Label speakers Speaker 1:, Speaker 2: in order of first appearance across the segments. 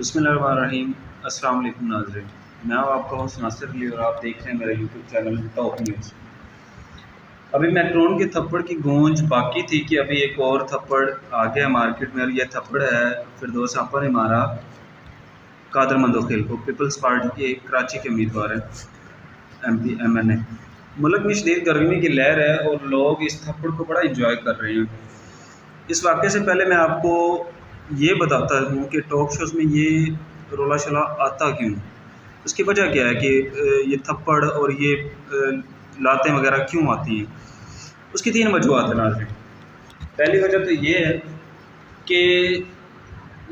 Speaker 1: بسم اللہ الرحمن الرحیم۔ السلام علیکم ناظرین، میں ہوں آپ کا ہوسٹ ناصر علی اور آپ دیکھ رہے ہیں میرا یوٹیوب چینل ٹاپ نیوز۔ ابھی میکرون کے تھپڑ کی گونج باقی تھی کہ ابھی ایک اور تھپڑ آ گیا مارکیٹ میں، اور یہ تھپڑ ہے فردوس آپا نے مارا قادر مندوخیل کو، پیپلز پارٹی کے کراچی کے امیدوار ہیں ایم این اے۔ ملک میں شدید گرمی کی لہر ہے اور لوگ اس تھپڑ کو بڑا انجوائے کر رہے ہیں۔ اس واقعے سے پہلے میں آپ کو یہ بتاتا ہوں کہ ٹاک شوز میں یہ رولا شلا آتا کیوں، اس کی وجہ کیا ہے کہ یہ تھپڑ اور یہ لاتیں وغیرہ کیوں آتی ہیں۔ اس کی 3 وجوہات ہیں ناظرین۔ پہلی وجہ تو یہ ہے کہ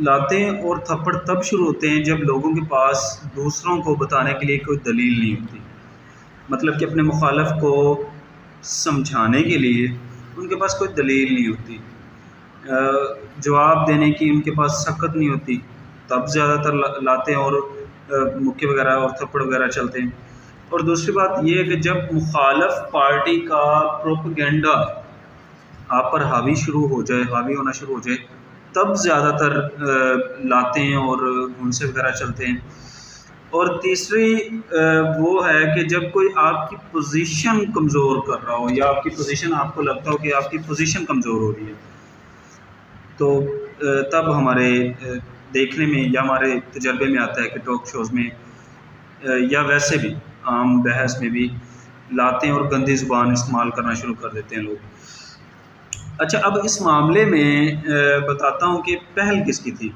Speaker 1: لاتیں اور تھپڑ تب شروع ہوتے ہیں جب لوگوں کے پاس دوسروں کو بتانے کے لیے کوئی دلیل نہیں ہوتی، مطلب کہ اپنے مخالف کو سمجھانے کے لیے ان کے پاس کوئی دلیل نہیں ہوتی، جواب دینے کی ان کے پاس سخت نہیں ہوتی، تب زیادہ تر لاتیں اور مکے وغیرہ اور تھپڑ وغیرہ چلتے ہیں۔ اور دوسری بات یہ ہے کہ جب مخالف پارٹی کا پروپیگنڈا آپ پر حاوی ہونا شروع ہو جائے تب زیادہ تر لاتیں اور گھونسے وغیرہ چلتے ہیں۔ اور تیسری وہ ہے کہ جب کوئی آپ کی پوزیشن کمزور کر رہا ہو یا آپ کی پوزیشن آپ کو لگتا ہو کہ آپ کی پوزیشن کمزور ہو رہی ہے، تو تب ہمارے دیکھنے میں یا ہمارے تجربے میں آتا ہے کہ ٹاک شوز میں یا ویسے بھی عام بحث میں بھی لاتیں اور گندی زبان استعمال کرنا شروع کر دیتے ہیں لوگ۔ اچھا، اب اس معاملے میں بتاتا ہوں کہ پہل کس کی تھی۔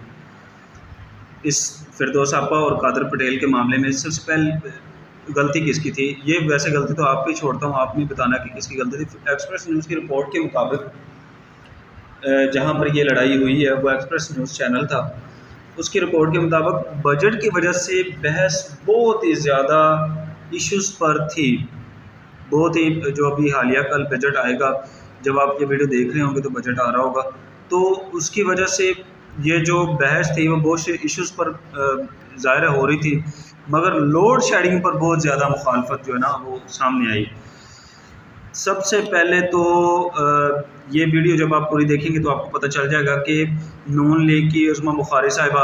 Speaker 1: اس فردوس آپا اور قادر پٹیل کے معاملے میں سب سے پہلے غلطی کس کی تھی؟ یہ ویسے غلطی تو آپ پہ ہی چھوڑتا ہوں، آپ نے بتانا کہ کس کی غلطی تھی۔ ایکسپریس نیوز کی رپورٹ کے مطابق جہاں پر یہ لڑائی ہوئی ہے وہ ایکسپریس نیوز چینل تھا، اس کی رپورٹ کے مطابق بجٹ کی وجہ سے بحث بہت ہی زیادہ ایشوز پر تھی، بہت ہی جو ابھی حالیہ کل بجٹ آئے گا، جب آپ یہ ویڈیو دیکھ رہے ہوں گے تو بجٹ آ رہا ہوگا، تو اس کی وجہ سے یہ جو بحث تھی وہ بہت سے ایشوز پر ظاہر ہو رہی تھی، مگر لوڈ شیڈنگ پر بہت زیادہ مخالفت جو ہے نا وہ سامنے آئی۔ سب سے پہلے تو یہ ویڈیو جب آپ پوری دیکھیں گے تو آپ کو پتہ چل جائے گا کہ نون لیگ کی عظمیٰ بخاری صاحبہ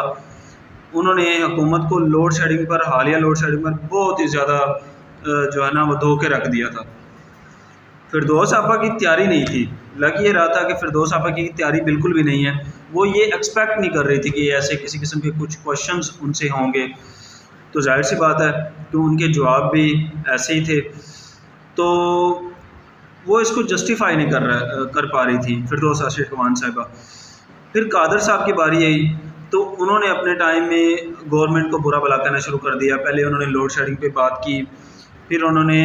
Speaker 1: انہوں نے حکومت کو لوڈ شیڈنگ پر، حالیہ لوڈ شیڈنگ پر بہت ہی زیادہ جو ہے نا وہ دھو کے رکھ دیا تھا۔ فردوس آپا کی تیاری نہیں تھی، لگ یہ رہا تھا کہ فردوس آپا کی تیاری بالکل بھی نہیں ہے، وہ یہ ایکسپیکٹ نہیں کر رہی تھی کہ ایسے کسی قسم کے کچھ کوشچنز ان سے ہوں گے، تو ظاہر سی بات ہے کہ ان کے جواب بھی ایسے ہی تھے، تو وہ اس کو جسٹیفائی نہیں کر پا رہی تھی فردوس آپا صاحبہ۔ پھر قادر صاحب کی باری آئی تو انہوں نے اپنے ٹائم میں گورنمنٹ کو برا بھلا کہنا شروع کر دیا۔ پہلے انہوں نے لوڈ شیڈنگ پہ بات کی، پھر انہوں نے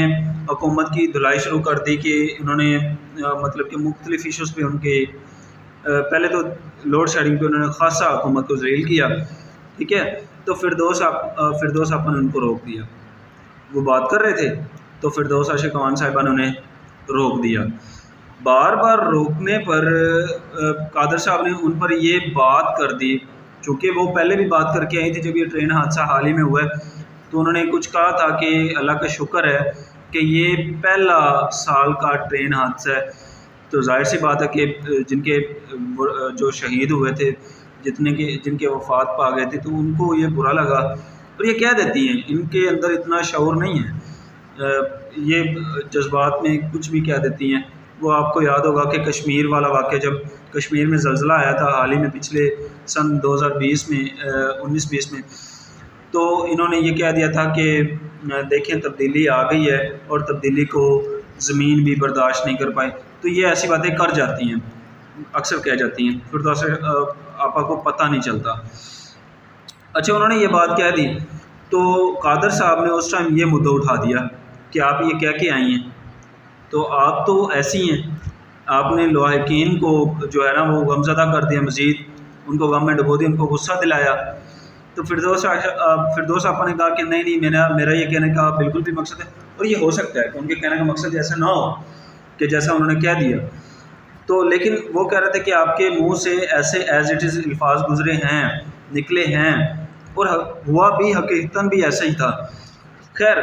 Speaker 1: حکومت کی دھلائی شروع کر دی کہ انہوں نے مطلب کہ مختلف ایشوز پہ ان کے پہلے تو لوڈ شیڈنگ پہ انہوں نے خاصا حکومت کو ذلیل کیا، ٹھیک ہے، تو فردوس آپا نے ان کو روک دیا۔ وہ بات کر رہے تھے تو فردوس عاشق صاحبہ نے انہیں روک دیا۔ بار بار روکنے پر قادر صاحب نے ان پر یہ بات کر دی، چونکہ وہ پہلے بھی بات کر کے آئی تھی جب یہ ٹرین حادثہ حال ہی میں ہوا ہے، تو انہوں نے کچھ کہا تھا کہ اللہ کا شکر ہے کہ یہ پہلا سال کا ٹرین حادثہ ہے، تو ظاہر سی بات ہے کہ جن کے جو شہید ہوئے تھے، جن کے وفات پا گئے تھے، تو ان کو یہ برا لگا، اور یہ کہہ دیتی ہیں، ان کے اندر اتنا شعور نہیں ہے، یہ جذبات میں کچھ بھی کہہ دیتی ہیں۔ وہ آپ کو یاد ہوگا کہ کشمیر والا واقعہ، جب کشمیر میں زلزلہ آیا تھا حال ہی میں پچھلے سن 2020 میں 19-20 میں، تو انہوں نے یہ کہہ دیا تھا کہ دیکھیں تبدیلی آ گئی ہے اور تبدیلی کو زمین بھی برداشت نہیں کر پائی، تو یہ ایسی باتیں کر جاتی ہیں، اکثر کہہ جاتی ہیں، فردوس آپا کو پتہ نہیں چلتا۔ اچھا، انہوں نے یہ بات کہہ دی تو قادر صاحب نے اس ٹائم یہ مدعا اٹھا دیا کہ آپ یہ کہہ کے آئی ہیں، تو آپ تو ایسی ہیں، آپ نے لواحقین کو جو ہے نا وہ غمزدہ کر دیا، مزید ان کو غم میں ڈبو دیا، ان کو غصہ دلایا۔ تو فردوس آپا نے کہا کہ نہیں میرا یہ کہنے کا بالکل بھی مقصد ہے، اور یہ ہو سکتا ہے کہ ان کے کہنے کا مقصد ایسا نہ ہو کہ جیسا انہوں نے کہہ دیا، تو لیکن وہ کہہ رہے تھے کہ آپ کے منہ سے ایسے ایز اٹ از الفاظ نکلے ہیں، اور ہوا بھی حقیقتاً بھی ایسا ہی تھا۔ خیر،